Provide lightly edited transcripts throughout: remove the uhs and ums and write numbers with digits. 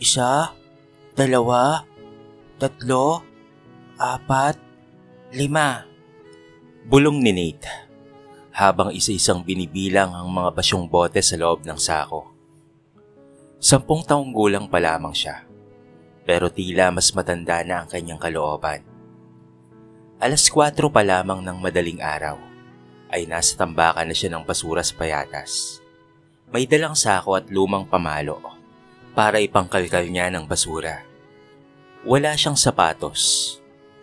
1, 2, 3, 4, 5. Bulong ni Nate habang isa-isang binibilang ang mga basyong bote sa loob ng sako. 10 taong gulang pa lamang siya, pero tila mas matanda na ang kanyang kalooban. 4:00 pa lamang ng madaling araw ay nasa tambakan na siya ng basura sa payatas. May dalang sako at lumang pamalo para ipangkalkal niya ng basura. Wala siyang sapatos.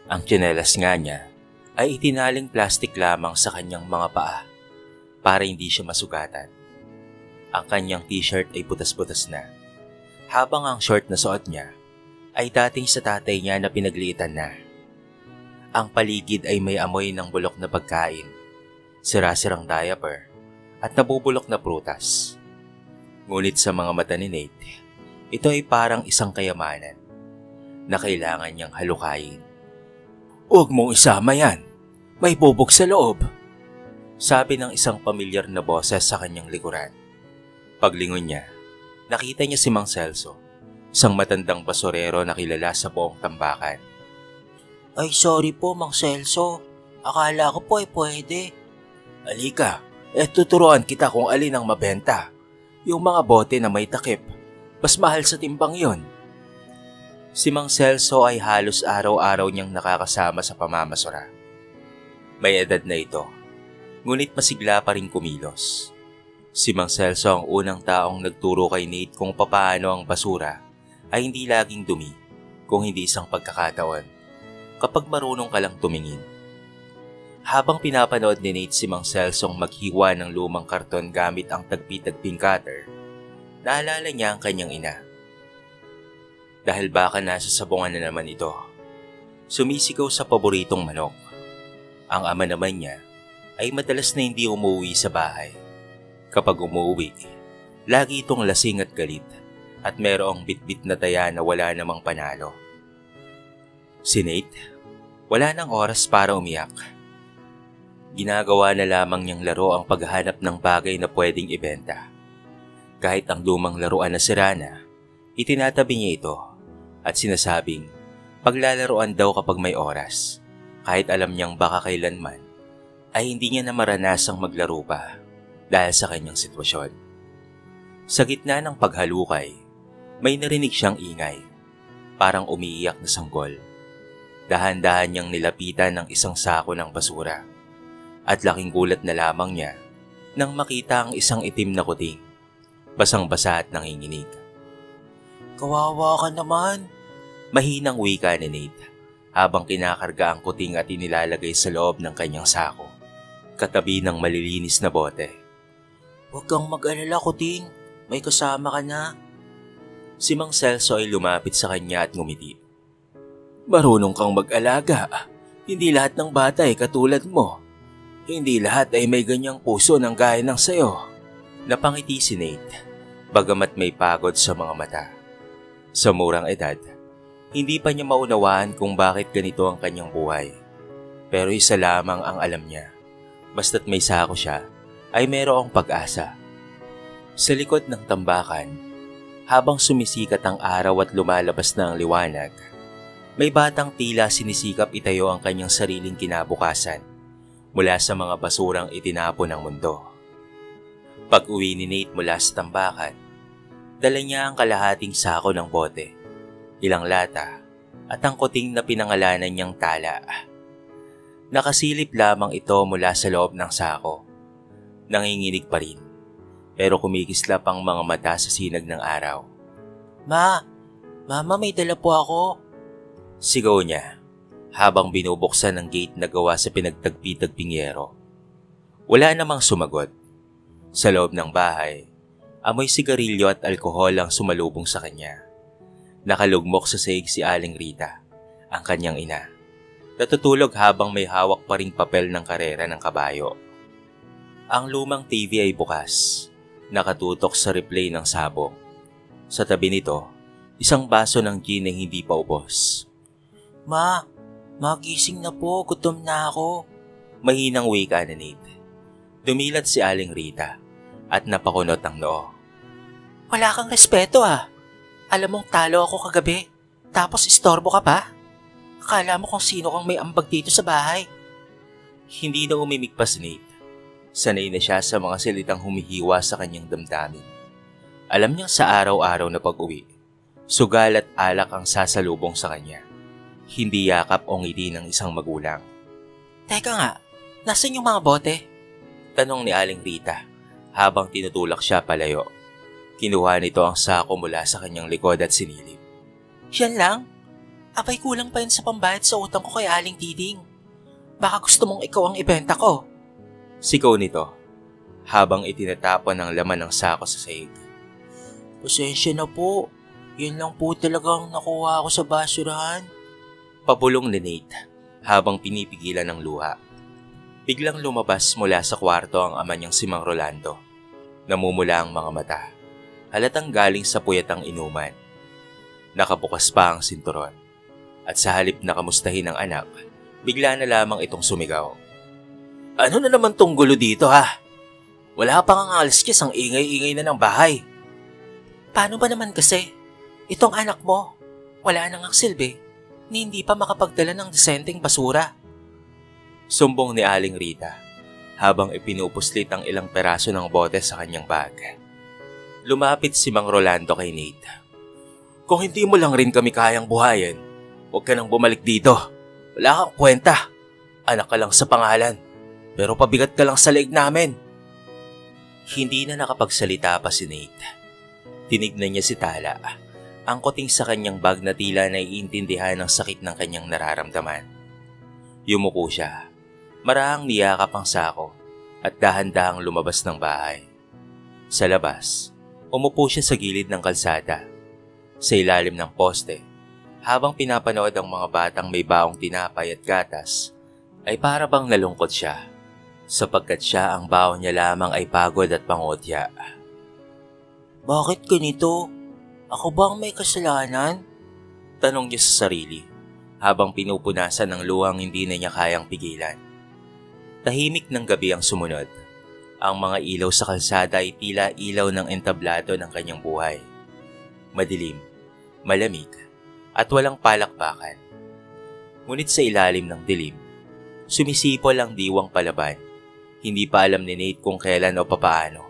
Ang tsinelas nga niya ay itinaling plastik lamang sa kanyang mga paa para hindi siya masugatan. Ang kanyang t-shirt ay butas-butas na, habang ang short na suot niya ay dating sa tatay niya na pinagliitan na. Ang paligid ay may amoy ng bulok na pagkain, sira-sirang diaper at nabubulok na prutas. Ngunit sa mga mata ni Nate, ito ay parang isang kayamanan na kailangan niyang halukayin. "Huwag mong isama yan, may bubog sa loob," sabi ng isang pamilyar na boses sa kanyang likuran. Paglingon niya, nakita niya si Mang Celso, isang matandang basurero na kilala sa buong tambakan. Ay sorry po Mang Celso, akala ko po ay pwede. "Halika, tuturuan kita kung alin ang mabenta. Yung mga bote na may takip, mas mahal sa timbang yon." Si Mang Celso ay halos araw-araw niyang nakakasama sa pamamasura. May edad na ito, ngunit masigla pa rin kumilos. Si Mang Celso ang unang taong nagturo kay Nate kung papaano ang basura ay hindi laging dumi, kung hindi isang pagkakataon, kapag marunong ka lang tumingin. Habang pinapanood ni Nate si Mang Celsong maghiwa ng lumang karton gamit ang tagpi-tagping cutter, naalala niya ang kanyang ina. Dahil baka nasa sabungan na naman ito, sumisigaw sa paboritong manok. Ang ama naman niya ay madalas na hindi umuwi sa bahay. Kapag umuwi, lagi itong lasing at galit at merong bitbit na taya na wala namang panalo. Si Nate, wala nang oras para umiyak. Ginagawa na lamang niyang laro ang paghahanap ng bagay na pwedeng ibenta. Kahit ang lumang laruan na sira na, itinatabi niya ito at sinasabing paglalaroan daw kapag may oras, kahit alam niyang baka kailanman ay hindi niya na maranasang maglaro pa dahil sa kanyang sitwasyon. Sa gitna ng paghalukay, may narinig siyang ingay, parang umiiyak na sanggol. Dahan-dahan niyang nilapitan ng isang sako ng basura at laking gulat na lamang niya nang makita ang isang itim na kuting, basang-basa at nanginginig. Kawawa ka naman, mahinang wika ni Nate habang kinakarga ang kuting at inilalagay sa loob ng kanyang sako, katabi ng malilinis na bote. Huwag kang mag-alala kuting, may kasama ka na. Si Mang Celso ay lumapit sa kanya at ngumiti. "Marunong kang mag-alaga, hindi lahat ng bata ay katulad mo. Hindi lahat ay may ganyang puso ng gaya ng sayo." Napangiti si Nate, bagamat may pagod sa mga mata. Sa murang edad, hindi pa niya maunawaan kung bakit ganito ang kanyang buhay. Pero isa lamang ang alam niya, basta't may sako siya, ay mayroong pag-asa. Sa likod ng tambakan, habang sumisikat ang araw at lumalabas na ang liwanag, may batang tila sinisikap itayo ang kanyang sariling kinabukasan mula sa mga basurang itinapon ng mundo. Pag-uwi ni Nate mula sa tambakan, dala niya ang kalahating sako ng bote, ilang lata, at ang kuting na pinangalanan niyang tala. Nakasilip lamang ito mula sa loob ng sako. Nanginginig pa rin, pero kumikislap ang mga mata sa sinag ng araw. Mama, may dala po ako," sigaw niya habang binubuksan ang gate na gawa sa pinagtagpi-tagping yero. Wala namang sumagot. Sa loob ng bahay, amoy sigarilyo at alkohol ang sumalubong sa kanya. Nakalugmok sa sahig si Aling Rita, ang kanyang ina. Natutulog habang may hawak pa ring papel ng karera ng kabayo. Ang lumang TV ay bukas, nakatutok sa replay ng sabong. Sa tabi nito, isang baso ng gin na hindi pa ubos. Magising na po, gutom na ako," mahinang wika ni Nate. Dumilat si Aling Rita at napakunot ang noo. "Wala kang respeto ah. Alam mong talo ako kagabi, tapos istorbo ka pa? Akala mo kung sino kang may ambag dito sa bahay. Hindi na umimik pa si Nate. Sanay na siya sa mga salitang humihiwa sa kanyang damdamin. Alam niyang sa araw-araw na pag-uwi, sugal at alak ang sasalubong sa kanya. Hindi yakap o ngiti ng isang magulang. Teka nga, nasan yung mga bote? Tanong ni Aling Rita habang tinutulak siya palayo. Kinuha nito ang sako mula sa kanyang likod at sinilip. Yan lang? Abay kulang pa yun sa pambayad sa utang ko kay Aling Diding. Baka gusto mong ikaw ang ibenta ko. Sigaw nito habang itinatapon ang laman ng sako sa sahig. Pasensya na po. Yun lang po talagang nakuha ko sa basurahan. Pabulong ni Nate habang pinipigilan ng luha. Biglang lumabas mula sa kwarto ang ama niyang si Mang Rolando. Namumula ang mga mata. Halatang galing sa puyatang inuman. Nakabukas pa ang sinturon. At sa halip na kamustahin ng anak, bigla na lamang itong sumigaw. Ano na naman tong gulo dito ha? Wala pa nga aliskis ang ingay-ingay na ng bahay. Paano ba naman kasi? Itong anak mo, wala nang ang silbi, ni hindi pa makapagdala ng disenteng basura. Sumbong ni Aling Rita habang ipinupuslit ang ilang peraso ng bote sa kanyang bag. Lumapit si Mang Rolando kay Nate. Kung hindi mo lang rin kami kayang buhayin, huwag ka nang bumalik dito. Wala kang kwenta. Anak ka lang sa pangalan, pero pabigat ka lang sa leeg namin. Hindi na nakapagsalita pa si Nate. Tinignan niya si Tala. Ang kuting sa kanyang bag na tila naiintindihan ng sakit ng kanyang nararamdaman. Yumuko siya. Marahang niyakap ang sako at dahan-dahang lumabas ng bahay. Sa labas, umupo siya sa gilid ng kalsada. Sa ilalim ng poste, habang pinapanood ang mga batang may baong tinapay at gatas, ay para bang nalungkot siya, sapagkat siya ang baon niya lamang ay pagod at pangotya. Bakit ganito? Ako ba ang may kasalanan? Tanong niya sa sarili, habang pinupunasan ng luhang hindi na niya kayang pigilan. Tahimik ng gabi ang sumunod. Ang mga ilaw sa kalsada ay tila ilaw ng entablado ng kanyang buhay. Madilim, malamig, at walang palakpakan. Ngunit sa ilalim ng dilim, sumisipol ang diwang palaban. Hindi pa alam ni Nate kung kailan o papaano,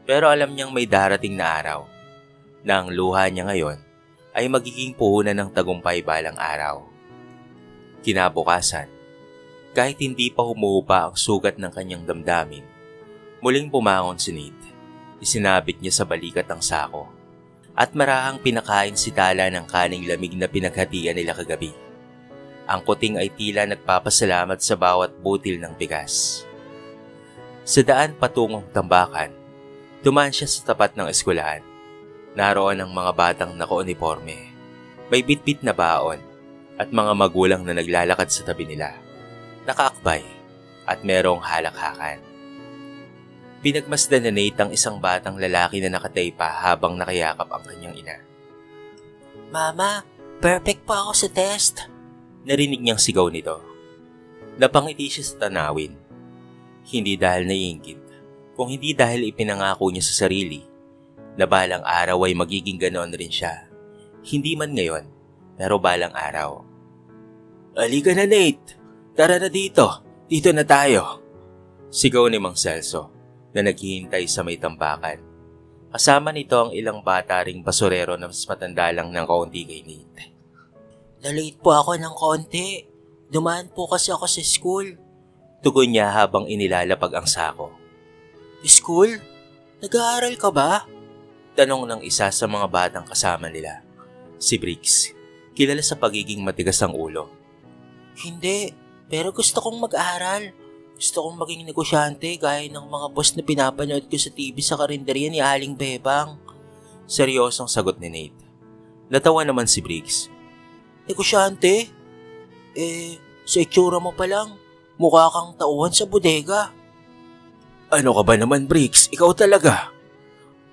pero alam niyang may darating na araw, na ang luha niya ngayon ay magiging puhunan ng tagumpay balang araw. Kinabukasan, kahit hindi pa humuhupa ang sugat ng kanyang damdamin, muling pumangon si Nate. Isinabit niya sa balikat ang sako at marahang pinakain si Tala ng kaning lamig na pinaghatian nila kagabi. Ang kuting ay tila nagpapasalamat sa bawat butil ng bigas. Sa daan patungong tambakan, dumaan siya sa tapat ng eskwelahan. Naroon ang mga batang naka-uniforme. May bitbit na baon at mga magulang na naglalakad sa tabi nila. Nakaakbay at merong halakhakan. Pinagmasdan na Nate ang isang batang lalaki na nakataypa habang nakayakap ang kanyang ina. Mama, perfect pa ako sa test. Narinig niyang sigaw nito. Napangiti siya sa tanawin. Hindi dahil naiinggit, kung hindi dahil ipinangako niya sa sarili na balang araw ay magiging ganoon rin siya. Hindi man ngayon, pero balang araw. Halika na Nate, tara na dito, dito na tayo. Sigaw ni Mang Celso na naghihintay sa may tambakan. Kasama nito ang ilang bata ring basurero na mas matanda lang ng kaunti kay Nate. Nalate po ako ng konti. Dumaan po kasi ako sa school. Tugon niya habang inilalapag ang sako. School? Nag-aaral ka ba? Tanong ng isa sa mga batang kasama nila. Si Briggs, kilala sa pagiging matigas ang ulo. Hindi, pero gusto kong mag-aaral. Gusto kong maging negosyante gaya ng mga boss na pinapanood ko sa TV sa karinderya ni Aling Bebang. Seryosong sagot ni Nate. Natawa naman si Briggs. Negosyante? Sa itsura mo pa lang, mukha kang tauhan sa bodega. Ano ka ba naman Briggs? Ikaw talaga.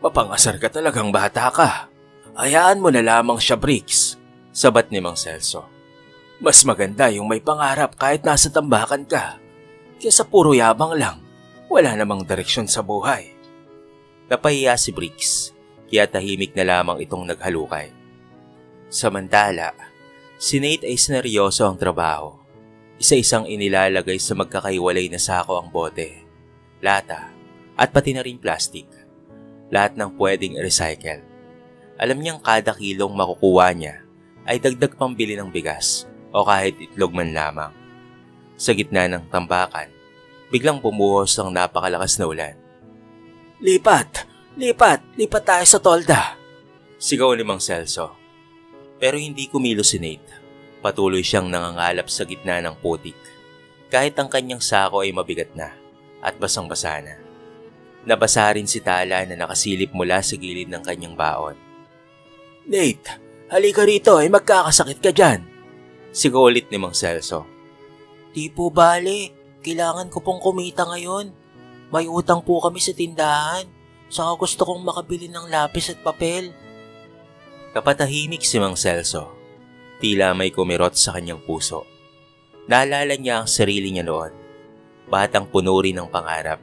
Mapangasar ka talagang bata ka. Hayaan mo na lamang siya Briggs. Sabat ni Mang Celso. Mas maganda yung may pangarap kahit nasa tambakan ka. Kesa puro yabang lang, wala namang direksyon sa buhay. Napahiya si Briggs, kaya tahimik na lamang itong naghalukay. Samantala, si Nate ay sineryoso ang trabaho. Isa-isang inilalagay sa magkakaiwalay na sako ang bote, lata, at pati na rin plastic. Lahat ng pwedeng i-recycle. Alam niyang kada kilong makukuha niya ay dagdag pambili ng bigas o kahit itlog man lamang. Sa gitna ng tambakan, biglang bumuhos ang napakalakas na ulan. "Lipat! Lipat! Lipat tayo sa tolda!" Sigaw ni Mang Celso. Pero hindi kumilos si Nate. Patuloy siyang nangangalap sa gitna ng putik. Kahit ang kanyang sako ay mabigat na at basang-basa na. Nabasa rin si Tala na nakasilip mula sa gilid ng kanyang baon. "Nate, halika rito ay magkakasakit ka dyan!" Sigaw ulit ni Mang Celso. Di po bale, kailangan ko pong kumita ngayon. May utang po kami sa tindahan. Saka gusto kong makabili ng lapis at papel. Kapatahimik si Mang Celso. Tila may kumirot sa kanyang puso. Naalala niya ang sarili niya noon. Batang puno rin ng pangarap,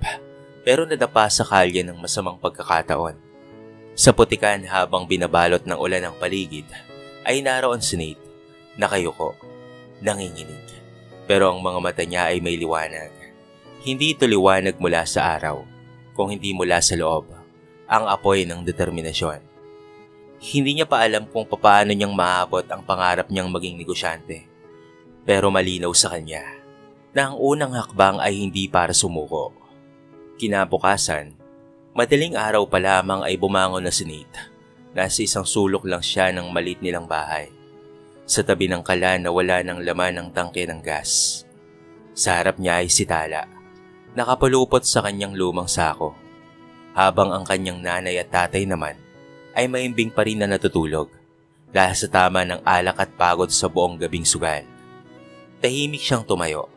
pero nadapa sa kalye ng masamang pagkakataon. Sa putikan habang binabalot ng ulan ang paligid, ay naroon si Nate, nakayuko, nanginginig. Pero ang mga mata niya ay may liwanag. Hindi ito liwanag mula sa araw, kung hindi mula sa loob, ang apoy ng determinasyon. Hindi niya pa alam kung paano niyang maabot ang pangarap niyang maging negosyante. Pero malinaw sa kanya na ang unang hakbang ay hindi para sumuko. Kinabukasan, madaling araw pa lamang ay bumangon na si Nate. Nasa isang sulok lang siya ng maliit nilang bahay. Sa tabi ng kalan na wala ng laman ng tangke ng gas. Sa harap niya ay si Tala, nakapalupot sa kanyang lumang sako. Habang ang kanyang nanay at tatay naman ay maimbing pa rin na natutulog dahil sa tama ng alak at pagod sa buong gabing sugal. Tahimik siyang tumayo,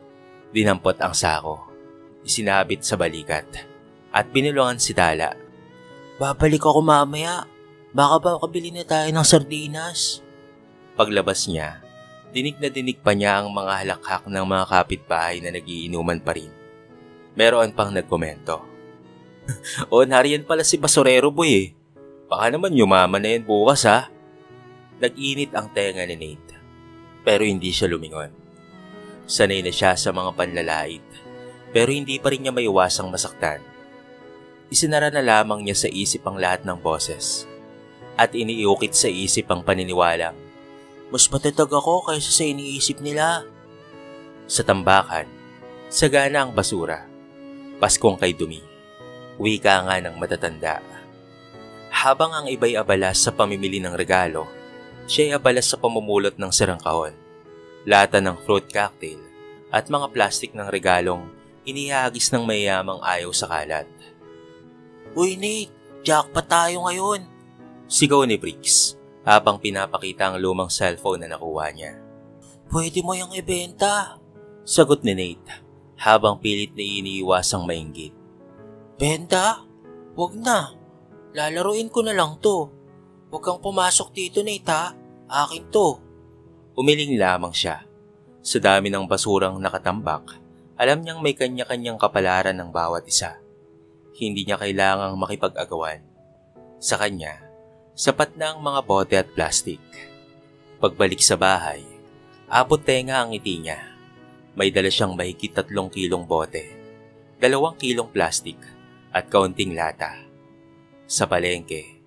dinampot ang sako, isinabit sa balikat, at pinulungan si Tala. Babalik ako mamaya. Baka ba makabili na tayo ng sardinas? Paglabas niya, dinig na dinig pa niya ang mga halakhak ng mga kapitbahay na nagiinuman pa rin. Meron pang nagkomento. "O, nariyan pala si Basurero Boy eh. Baka naman yumaman na yan bukas ha." Nag-init ang tenga ni Nate, pero hindi siya lumingon. Sanay na siya sa mga panlalait, pero hindi pa rin niya maiwasang masaktan. Isinara na lamang niya sa isip ang lahat ng boses, at iniiukit sa isip ang paniniwalang, mas matatag ako kaysa sa iniisip nila. Sa tambakan, sagana ang basura, paskong kay dumi, wika nga ng matatanda. Habang ang iba'y abala sa pamimili ng regalo, siya'y abala sa pamumulot ng sirang kahon, lata ng fruit cocktail, at mga plastik ng regalong inihagis ng mayamang ayaw sa kalat. Uy Nate, jackpot tayo ngayon! Sigaw ni Briggs habang pinapakita ang lumang cellphone na nakuha niya. Pwede mo yung ibenta? Sagot ni Nate habang pilit na iniiwasang mainggit. Benta? Wag na. Lalaruin ko na lang to. Huwag kang pumasok dito, Nate ha. Akin to. Umiling lamang siya. Sa dami ng basurang nakatambak, alam niyang may kanya-kanyang kapalaran ng bawat isa. Hindi niya kailangang makipag-agawan. Sa kanya, sapat na ang mga bote at plastik. Pagbalik sa bahay, abot tenga ang ngiti niya. May dala siyang mahigit 3 kilong bote, 2 kilong plastik at kaunting lata. Sa palengke,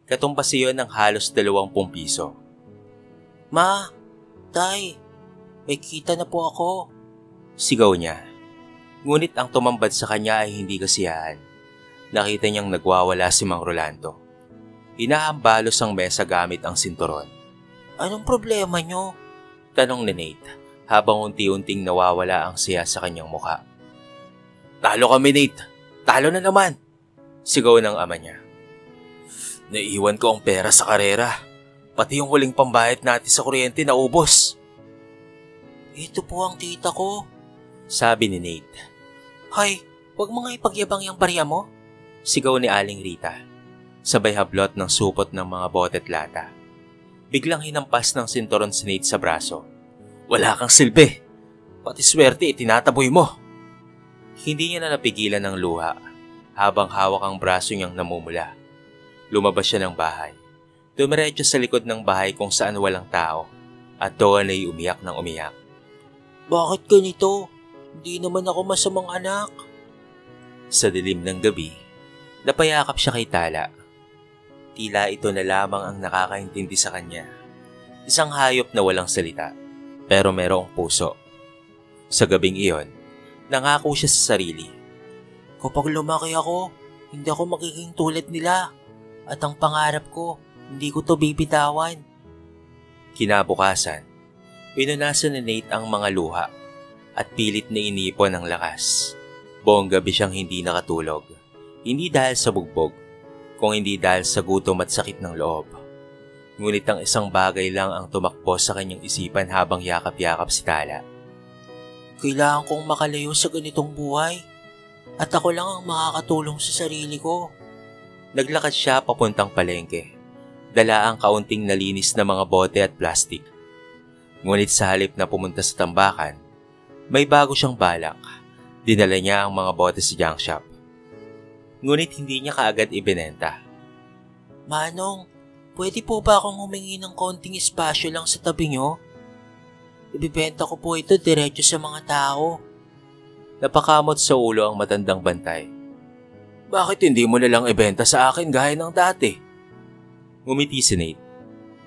katumbas iyon ng halos 20 piso. Ma, Tay, may kita na po ako. Sigaw niya. Ngunit ang tumambad sa kanya ay hindi kasiyahan. Nakita niyang nagwawala si Mang Rolando. Inahambalos ang mesa gamit ang sinturon. Anong problema niyo? Tanong ni Nate habang unti-unting nawawala ang siya sa kanyang mukha. Talo kami, Nate. Talo na naman. Sigaw ng ama niya. Naiiwan ko ang pera sa karera. Pati yung huling pambayad natin sa kuryente na ubos. Ito po ang tita ko. Sabi ni Nate. Hay, wag mo nga ipagyabang yung barya mo. Sigaw ni Aling Rita. Sabay hablot ng supot ng mga bote at lata. Biglang hinampas ng sinturon si Nate sa braso. Wala kang silbi. Pati swerte itinataboy mo. Hindi niya na napigilan ng luha habang hawak ang braso niyang namumula. Lumabas siya ng bahay. Dumiretso sa likod ng bahay kung saan walang tao at doon ay umiyak ng umiyak. Bakit ganito? Hindi naman ako masamang anak. Sa dilim ng gabi, napayakap siya kay Tala. Tila ito na lamang ang nakakaintindi sa kanya. Isang hayop na walang salita, pero merong puso. Sa gabing iyon, nangako siya sa sarili. Kapag lumaki ako, hindi ako magiging tulad nila. At ang pangarap ko, hindi ko to bibitawan. Kinabukasan, pinunasan ni Nate ang mga luha at pilit na inipon ang lakas. Buong gabi siyang hindi nakatulog. Hindi dahil sa bugbog, kung hindi dahil sa gutom at sakit ng loob. Ngunit ang isang bagay lang ang tumakbo sa kanyang isipan habang yakap-yakap si Tala. Kailangan kong makalayo sa ganitong buhay. At ako lang ang makakatulong sa sarili ko. Naglakad siya papuntang palengke. Dala ang kaunting nalinis na mga bote at plastik. Ngunit sa halip na pumunta sa tambakan, may bago siyang balak. Dinala niya ang mga bote sa junk shop. Ngunit hindi niya kaagad ibinenta. Manong, pwede po ba akong humingi ng konting espasyo lang sa tabi niyo? Ibibenta ko po ito diretso sa mga tao. Napakamot sa ulo ang matandang bantay. Bakit hindi mo nalang ibenta sa akin gaya ng dati? Ngumiti si Nate.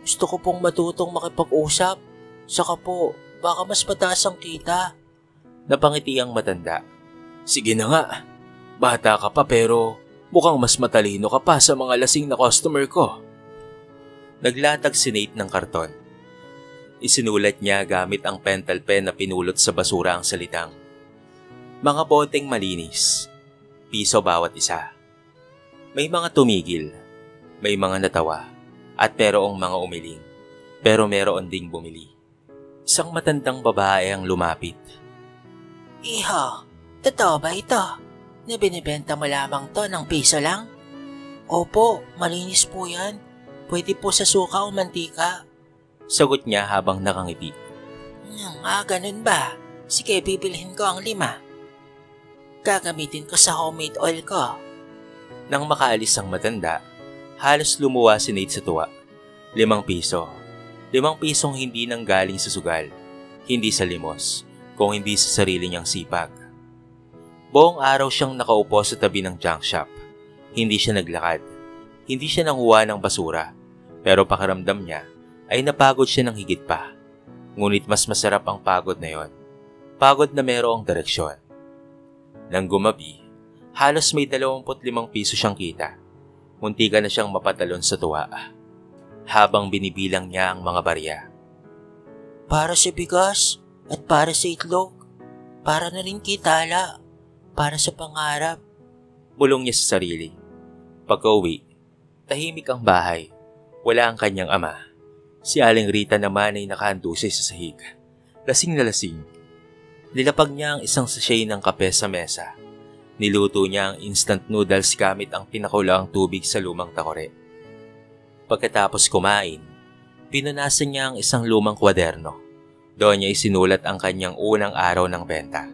Gusto ko pong matutong makipag-usap. Saka po, baka mas mataas ang kita. Napangiti ang matanda. Sige na nga. Bata ka pa pero mukhang mas matalino ka pa sa mga lasing na customer ko. Naglatag si Nate ng karton. Isinulat niya gamit ang pentel pen na pinulot sa basura ang salitang, mga boteng malinis, piso bawat isa. May mga tumigil, may mga natawa, at merong mga umiling, pero meron ding bumili. Isang matandang babae ang lumapit. Iho, totoo ba ito? Na binibenta mo lamang to ng piso lang? Opo, malinis po yan. Pwede po sa suka o mantika. Sagot niya habang nakangiti. Ganun ba? Sige, bibilhin ko ang 5. Gagamitin ko sa homemade oil ko. Nang makaalis ang matanda, halos lumuwa si Nate sa tuwa. 5 piso. 5 pisong hindi nang galing sa sugal, hindi sa limos, kung hindi sa sarili niyang sipag. Buong araw siyang nakaupo sa tabi ng junk shop. Hindi siya naglakad. Hindi siya nanguha ng basura. Pero pakiramdam niya ay napagod siya ng higit pa. Ngunit mas masarap ang pagod na yon. Pagod na merong direksyon. Nang gumabi, halos may 25 piso siyang kita. Munti ka na siyang mapatalon sa tuwa. Habang binibilang niya ang mga barya. Para sa bigas at para sa itlog. Para na rin kay Tala. Para sa pangarap. Bulong niya sa sarili. Pagka-uwi, tahimik ang bahay. Wala ang kanyang ama. Si Aling Rita naman ay nakahandusay sa sahig. Lasing na lasing. Nilapag niya ang isang sachet ng kape sa mesa. Niluto niya ang instant noodles gamit ang pinakulaang tubig sa lumang takore. Pagkatapos kumain, pinunasan niya ang isang lumang kwaderno. Doon niya isinulat ang kanyang unang araw ng benta.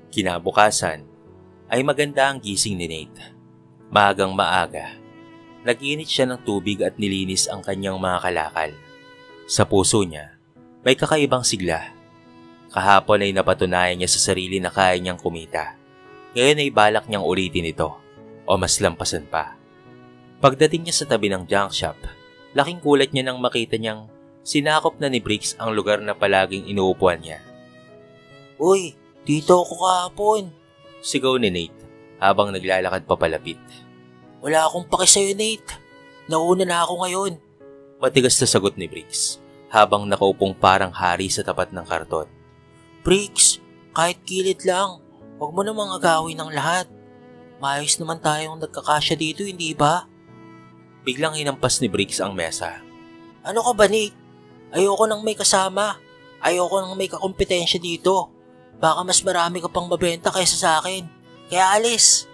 Kinabukasan, ay maganda ang gising ni Nate. Maagang maaga, nag-init siya ng tubig at nilinis ang kanyang mga kalakal. Sa puso niya, may kakaibang sigla. Kahapon ay napatunayan niya sa sarili na kaya niyang kumita. Ngayon ay balak niyang ulitin ito, o mas lampasan pa. Pagdating niya sa tabi ng junk shop, laking gulat niya nang makita niyang sinakop na ni Briggs ang lugar na palaging inuupuan niya. Uy, dito ako kahapon. Sigaw ni Nate habang naglalakad papalapit. Wala akong paki sa'yo, Nate. Nauna na ako ngayon. Matigas na sagot ni Briggs habang nakaupong parang hari sa tapat ng karton. Briggs, kahit kilit lang, huwag mo namang agawin ng lahat. Maayos naman tayong nagkakasya dito, hindi ba? Biglang hinampas ni Briggs ang mesa. Ano ka ba, Nate? Ayoko nang may kasama. Ayoko nang may kakompetensya dito. Baka mas marami ka pang mabenta kaysa sa akin. Kaya alis.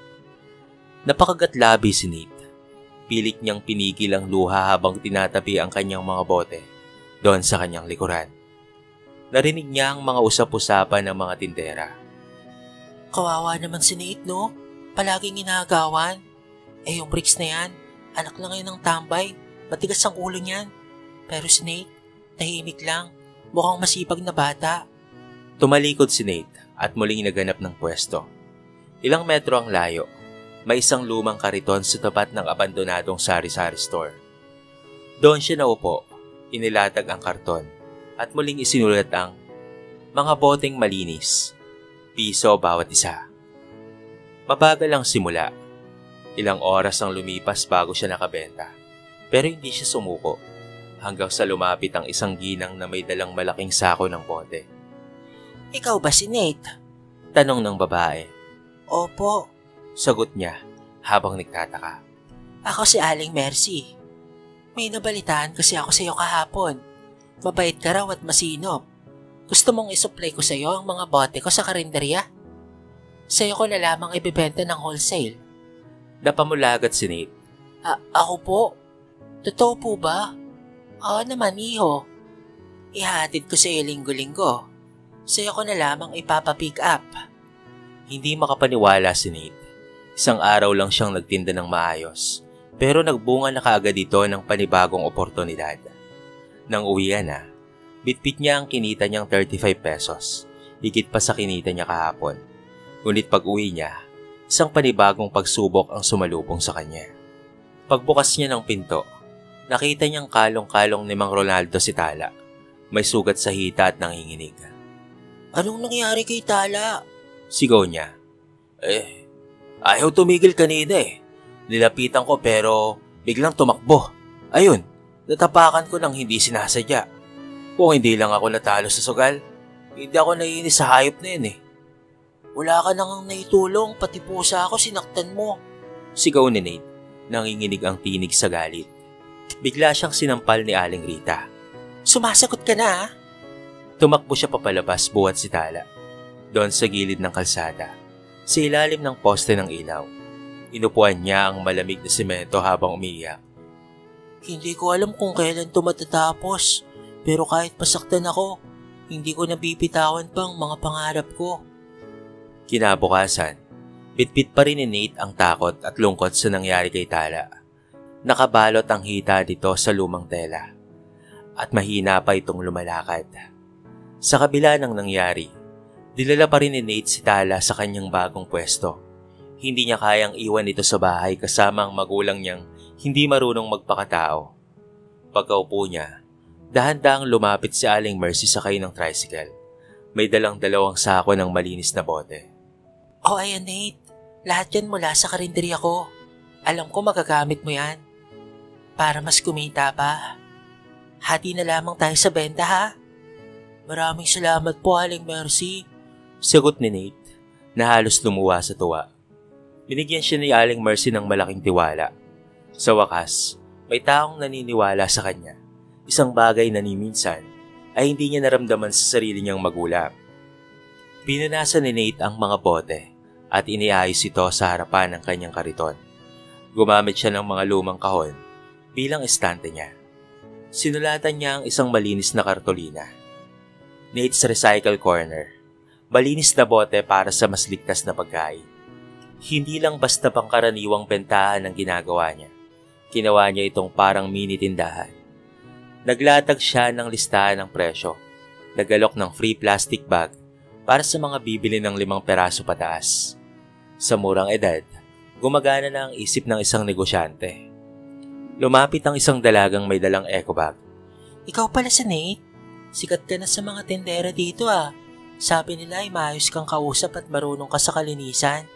Napakagat-labi si Nate. Pilit niyang pinigil ang luha habang tinatabi ang kanyang mga bote doon sa kanyang likuran. Narinig niya ang mga usap-usapan ng mga tindera. Kawawa naman si Nate, no? Palaging inagawan. Yung Briggs na yan, anak lang ngayon ng tambay. Matigas ang ulo niyan. Pero si Nate, tahimik lang. Mukhang masipag na bata. Tumalikod si Nate at muling naganap ng pwesto. Ilang metro ang layo. May isang lumang kariton sa tapat ng abandonadong sari-sari store. Doon siya naupo, inilatag ang karton at muling isinulat ang mga boteng malinis, piso bawat isa. Mabagal ang simula. Ilang oras ang lumipas bago siya nakabenta. Pero hindi siya sumuko hanggang sa lumapit ang isang ginang na may dalang malaking sako ng bote. Ikaw ba si Nate? Tanong ng babae. Opo. Sagot niya habang nagtataka. Ako si Aling Mercy. May nabalitaan kasi ako sa iyo kahapon. Mabait ka raw at masinop. Gusto mong isupply ko sa iyo ang mga bote ko sa karinderya? Sa iyo ko na lamang ibibenta ng wholesale. Napamulagat si Nate. Ako po? Totoo po ba? Oo naman, iho. Ihatid ko sa iyo linggo-linggo. Sa iyo ko na lamang ipapapick up. Hindi makapaniwala si Nate. Isang araw lang siyang nagtinda ng maayos, pero nagbunga na kaagad ito ng panibagong oportunidad. Nang uwian na, bitbit niya ang kinita niyang 35 pesos, higit pa sa kinita niya kahapon. Ngunit pag uwi niya, isang panibagong pagsubok ang sumalubong sa kanya. Pagbukas niya ng pinto, nakita niyang kalong-kalong ni Mang Ronaldo si Tala. May sugat sa hita at nanginginig. Anong nangyari kay Tala? Sigaw niya. Ayaw tumigil kanina eh. Nilapitan ko pero biglang tumakbo. Ayun, natapakan ko nang hindi sinasadya. Kung hindi lang ako natalo sa sugal, hindi ako naiinis sa hayop na yun eh. Wala ka nang naitulong, pati pusa ako sinaktan mo. Sigaw ni Nate, nanginginig ang tinig sa galit. Bigla siyang sinampal ni Aling Rita. Sumasagot ka na ha? Tumakbo siya papalabas buhat si Tala. Doon sa gilid ng kalsada, sa ilalim ng poste ng ilaw, inupuan niya ang malamig na semento habang umiiyak. Hindi ko alam kung kailan ito matatapos, pero kahit pasaktan ako, hindi ko nabibitawan pa ang mga pangarap ko. Kinabukasan, bitbit pa rin ni Nate ang takot at lungkot sa nangyari kay Tala. Nakabalot ang hita dito sa lumang tela, at mahina pa itong lumalakad. Sa kabila ng nangyari, dilala pa rin ni Nate si Tala sa kanyang bagong pwesto. Hindi niya kayang iwan ito sa bahay kasama ang magulang niyang hindi marunong magpakatao. Pagkaupo niya, dahan-dahang lumapit si Aling Mercy sakay ng tricycle. May dalang-dalawang sako ng malinis na bote. Ayan Nate, lahat yan mula sa karinderya ko. Alam ko magagamit mo yan. Para mas kumita pa. Hati na lamang tayo sa benta ha. Maraming salamat po Aling Mercy. Sagot ni Nate na halos lumuwa sa tuwa. Binigyan siya ni Aling Mercy ng malaking tiwala. Sa wakas, may taong naniniwala sa kanya. Isang bagay na ni minsan ay hindi niya naramdaman sa sarili niyang magulang. Pinunasan ni Nate ang mga bote at iniayos ito sa harapan ng kanyang kariton. Gumamit siya ng mga lumang kahon bilang estante niya. Sinulatan niya ang isang malinis na kartolina. Nate's Recycle Corner. Malinis na bote para sa mas ligtas na pagkain. Hindi lang basta pangkaraniwang bentahan ang ginagawa niya. Ginawa niya itong parang mini tindahan. Naglatag siya ng listahan ng presyo. Nagalok ng free plastic bag para sa mga bibili ng 5 peraso pataas. Sa murang edad, gumagana na ang isip ng isang negosyante. Lumapit ang isang dalagang may dalang eco bag. Ikaw pala si Nate? Sikat ka na sa mga tendera dito ah. Sabi nila ay maayos kang kausap at marunong ka sa kalinisan.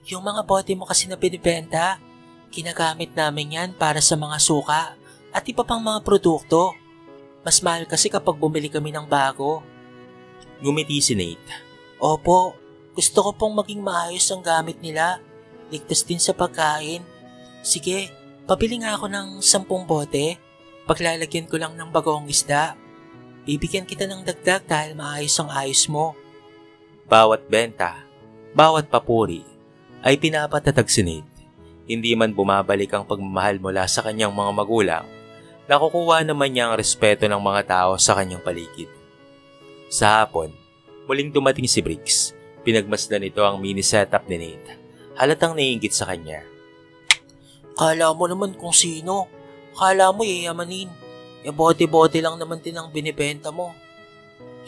Yung mga bote mo kasi na binibenta, ginagamit namin yan para sa mga suka at iba pang mga produkto. Mas mahal kasi kapag bumili kami ng bago. Ngumiti si Nate. Opo, gusto ko pong maging maayos ang gamit nila. Ligtas din sa pagkain. Sige, pabili nga ako ng 10 bote. Paglalagyan ko lang ng bagoong isda. Bibigyan kita ng dagdag dahil maayos ang ayos mo. Bawat benta, bawat papuri, ay pinapatatag si Nate. Hindi man bumabalik ang pagmamahal mula sa kanyang mga magulang, nakukuha naman niya ang respeto ng mga tao sa kanyang paligid. Sa hapon, muling dumating si Briggs. Pinagmasdan nito ang mini setup ni Nate. Halatang naiinggit sa kanya. Kala mo naman kung sino. Akala mo yayamanin. Bote-bote lang naman din ang binibenta mo.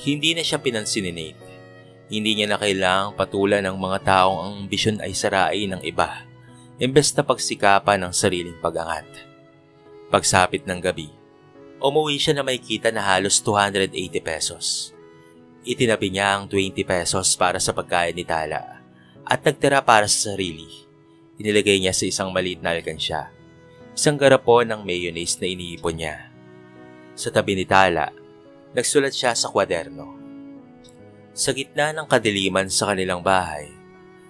Hindi na siya pinansin ni Nate. Hindi niya na kailangang patulan ng mga taong ang ambisyon ay sarain ng iba, imbes na pagsikapan ng sariling pag-angat. Pagsapit ng gabi, umuwi siya na may kita na halos 280 pesos. Itinabi niya ang 20 pesos para sa pagkain ni Tala at nagtira para sa sarili. Inilagay niya sa isang maliit na alkansya, isang garapon ng mayonnaise na iniipon niya. Sa tabi ni Tala, nagsulat siya sa kwaderno. Sa gitna ng kadiliman sa kanilang bahay,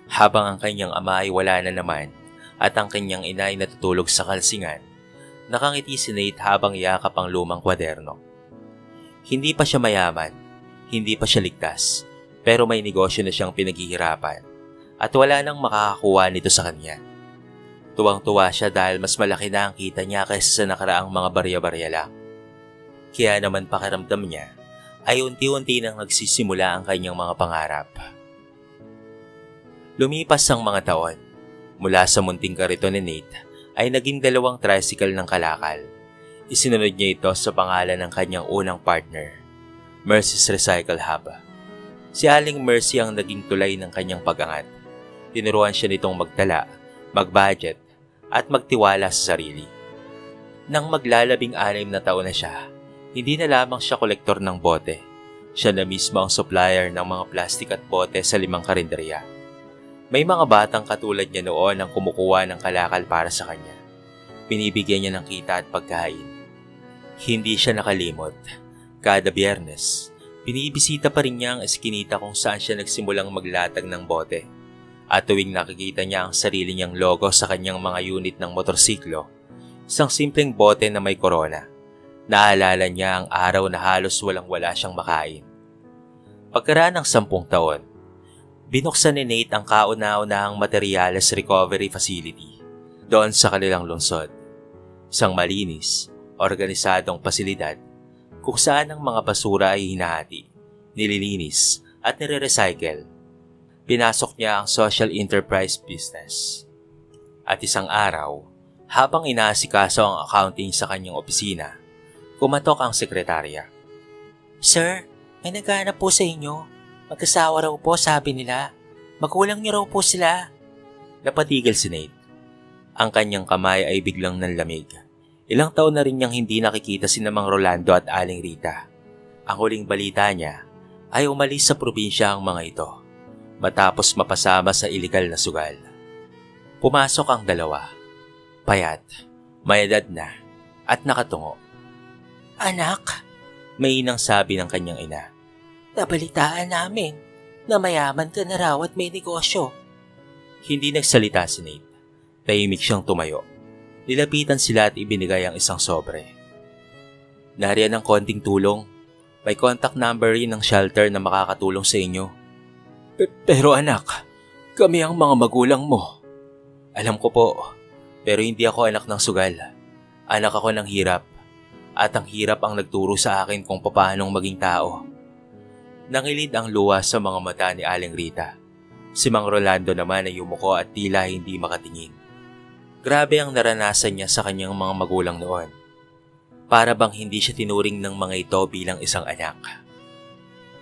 habang ang kanyang ama ay wala na naman at ang kanyang ina ay natutulog sa kalsingan, nakangiti si Nate habang yakap ang lumang kwaderno. Hindi pa siya mayaman, hindi pa siya ligtas, pero may negosyo na siyang pinaghihirapan at wala nang makakakuha nito sa kanya. Tuwang-tuwa siya dahil mas malaki na ang kita niya kaysa sa nakaraang mga barya-barya lang. Kaya naman pakiramdam niya ay unti-unti nang nagsisimula ang kanyang mga pangarap. Lumipas ang mga taon, mula sa munting kariton ni Nate ay naging 2 tricycle ng kalakal. Isinunod niya ito sa pangalan ng kanyang unang partner, Mercy's Recycle Hub. Si Aling Mercy ang naging tulay ng kanyang pag-angat. Tinuruan siya nitong magtala, mag-budget at magtiwala sa sarili. Nang maglalabing-6 na taon na siya, hindi na lamang siya kolektor ng bote. Siya na mismo ang supplier ng mga plastik at bote sa 5 karinderya. May mga batang katulad niya noon ang kumukuha ng kalakal para sa kanya. Binibigyan niya ng kita at pagkain. Hindi siya nakalimot. Kada Biyernes, binibisita pa rin niya ang eskinita kung saan siya nagsimulang maglatag ng bote. At tuwing nakikita niya ang sarili niyang logo sa kanyang mga unit ng motorsiklo, isang simpleng bote na may corona, naalala niya ang araw na halos walang-wala siyang makain. Pagkaraan ng 10 taon, binuksan ni Nate ang kauna-unahang materials recovery facility doon sa kanilang lungsod. Isang malinis, organisadong pasilidad kung saan ang mga basura ay hinahati, nililinis at nire-recycle. Pinasok niya ang social enterprise business. At isang araw, habang inaasikaso ang accounting sa kanyang opisina, kumatok ang sekretarya. Sir, may naghahanap po sa inyo. Mag-asawa raw po, sabi nila. Magulang niyo raw po sila. Napatigil si Nate. Ang kanyang kamay ay biglang nanlamig. Ilang taon na rin niyang hindi nakikita si Mang Rolando at Aling Rita. Ang huling balita niya ay umalis sa probinsya ang mga ito, matapos mapasama sa ilegal na sugal. Pumasok ang dalawa. Payat, may edad na, at nakatungo. Anak, may inang sabi ng kanyang ina. nabalitaan namin na mayaman ka na raw at may negosyo. Hindi nagsalita si Nate. Tahimik siyang tumayo. Nilapitan sila at ibinigay ang isang sobre. Nariyan ang konting tulong. May contact number rin ng shelter na makakatulong sa inyo. Pero anak, kami ang mga magulang mo. Alam ko po, pero hindi ako anak ng sugal. Anak ako ng hirap. At ang hirap ang nagturo sa akin kung paanong maging tao. Nangilid ang luha sa mga mata ni Aling Rita. Si Mang Rolando naman ay yumuko at tila hindi makatingin. Grabe ang naranasan niya sa kanyang mga magulang noon. Para bang hindi siya tinuring ng mga ito bilang isang anak.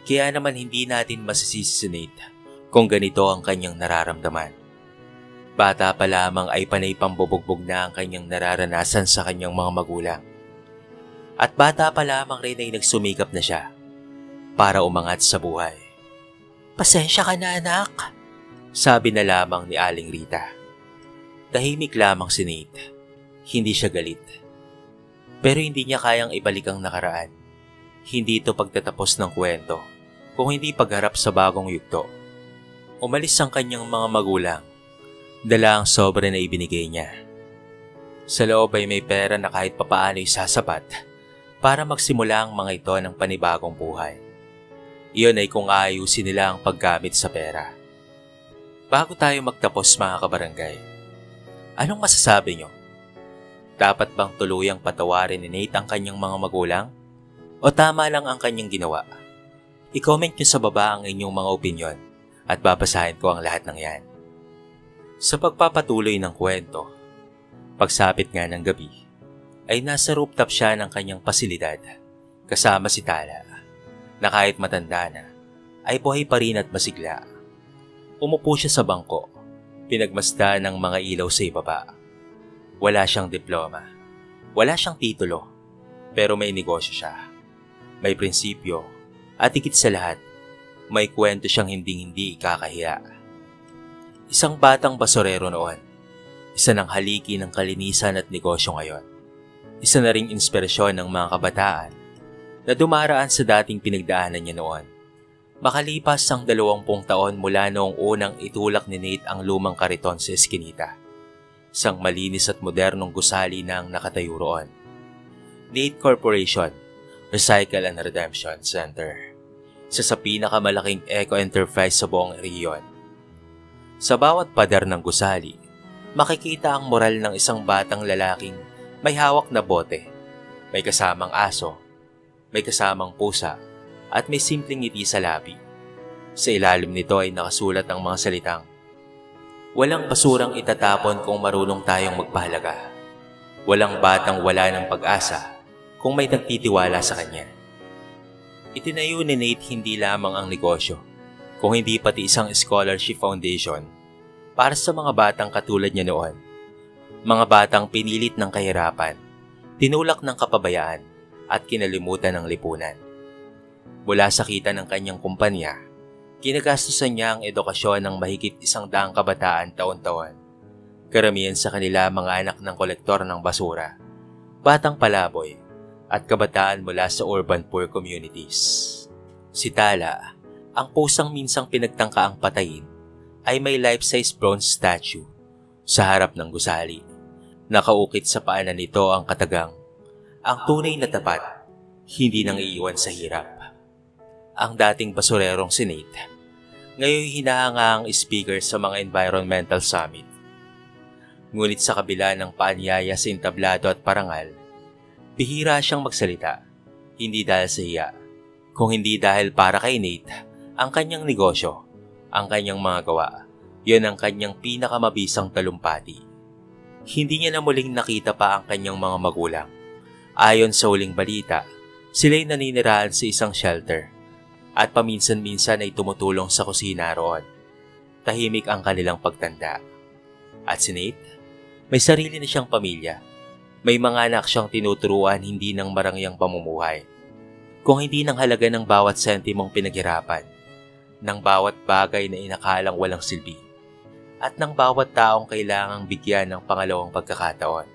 Kaya naman hindi natin masisisi si Nate kung ganito ang kanyang nararamdaman. Bata pa lamang ay panay pambubugbog na ang kanyang nararanasan sa kanyang mga magulang. At bata pa lamang rin ay nagsumikap na siya para umangat sa buhay. Pasensya ka na, anak, sabi na lamang ni Aling Rita. Tahimik lamang si Nate. Hindi siya galit. Pero hindi niya kayang ibalik ang nakaraan. Hindi ito pagtatapos ng kwento, kung hindi pagharap sa bagong yugto. Umalis ang kanyang mga magulang. Dala ang sobre na ibinigay niya. Sa loob ay may pera na kahit papaano'y sasapat para magsimula ang mga ito ng panibagong buhay. Iyon ay kung aayusin nila ang paggamit sa pera. Bago tayo magtapos mga kabarangay, anong masasabi nyo? Dapat bang tuluyang patawarin ni Nate ang kanyang mga magulang? O tama lang ang kanyang ginawa? I-comment nyo sa baba ang inyong mga opinyon at babasahin ko ang lahat ng yan. Sa pagpapatuloy ng kwento, pagsapit nga ng gabi, ay nasa rooftop siya ng kanyang pasilidad kasama si Tala na kahit matanda na ay buhay pa rin at masigla. Umupo siya sa bangko, pinagmasdan ng mga ilaw sa ibaba. Wala siyang diploma, wala siyang titulo, pero may negosyo siya. May prinsipyo at higit sa lahat, may kwento siyang hindi ikakahiya. Isang batang basurero noon, isa ng haligi ng kalinisan at negosyo ngayon. Isa na ring inspirasyon ng mga kabataan na dumaraan sa dating pinagdaanan niya noon. Makalipas ang 20 taon mula noong unang itulak ni Nate ang lumang kariton sa eskinita. Isang malinis at modernong gusali na ang nakatayo roon. Nate Corporation, Recycle and Redemption Center. Isa sa pinakamalaking eco-enterprise sa buong rehiyon. Sa bawat pader ng gusali, makikita ang moral ng isang batang lalaking may hawak na bote, may kasamang aso, may kasamang pusa, at may simpleng ngiti sa labi. Sa ilalim nito ay nakasulat ang mga salitang, "Walang basurang itatapon kung marunong tayong magpahalaga. Walang batang wala ng pag-asa kung may nagtitiwala sa kanya." Itinayo ni Nate hindi lamang ang negosyo, kung hindi pati isang scholarship foundation para sa mga batang katulad niya noon. Mga batang pinilit ng kahirapan, tinulak ng kapabayaan, at kinalimutan ng lipunan. Mula sa kita ng kanyang kumpanya, ginagastusan niya ang edukasyon ng mahigit 100 kabataan taon-taon. Karamihan sa kanila mga anak ng kolektor ng basura, batang palaboy, at kabataan mula sa urban poor communities. Si Tala, ang pusang minsang pinagtangkaang patayin, ay may life-size bronze statue sa harap ng gusali. Nakaukit sa paanan nito ang katagang, "Ang tunay na tapat, hindi nang iiwan sa hirap." Ang dating basurerong si Nate, ngayon hinahanga ang speaker sa mga environmental summit. Ngunit sa kabila ng paanyaya sa entablado at parangal, bihira siyang magsalita, hindi dahil sa hiya, kung hindi dahil para kay Nate, ang kanyang negosyo, ang kanyang mga gawa, yun ang kanyang pinakamabisang talumpati. Hindi niya na muling nakita pa ang kanyang mga magulang. Ayon sa huling balita, sila'y naninirahan sa isang shelter at paminsan-minsan ay tumutulong sa kusina roon. Tahimik ang kanilang pagtanda. At si Nate, may sarili na siyang pamilya. May mga anak siyang tinuturuan hindi ng marangyang pamumuhay, kung hindi ng halaga ng bawat sentimong pinaghirapan, ng bawat bagay na inakalang walang silbi, at ng bawat taong kailangang bigyan ng pangalawang pagkakataon.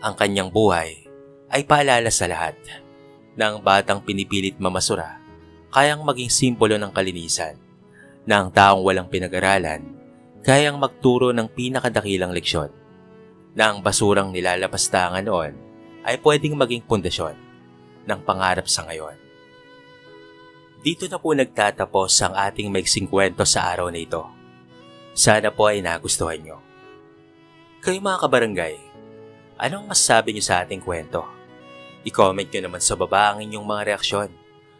Ang kanyang buhay ay paalala sa lahat na ang batang pinipilit mamasura kayang maging simbolo ng kalinisan, na ang taong walang pinag-aralan kayang magturo ng pinakadakilang leksyon, na ang basurang nilalapastangan noon ay pwedeng maging pundasyon ng pangarap sa ngayon. Dito na po nagtatapos ang ating maiksing kwento sa araw na ito. Sana po ay nagustuhan nyo. Kayo mga kabarangay, anong masasabi nyo sa ating kwento? I-comment nyo naman sa baba ang inyong mga reaksyon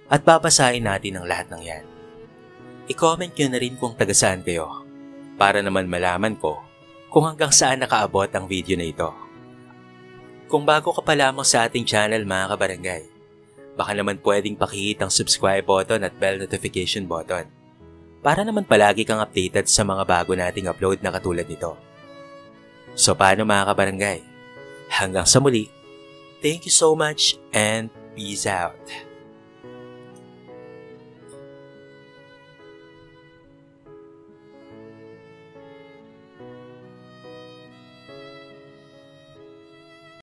at babasahin natin ang lahat ng yan. I-comment nyo na rin kung taga saan kayo para naman malaman ko kung hanggang saan nakaabot ang video na ito. Kung bago ka pa lamang sa ating channel mga kabarangay, baka naman pwedeng pakihit ang subscribe button at bell notification button para naman palagi kang updated sa mga bago nating upload na katulad nito. So paano mga kabarangay? Hanggang sa muli, thank you so much and peace out.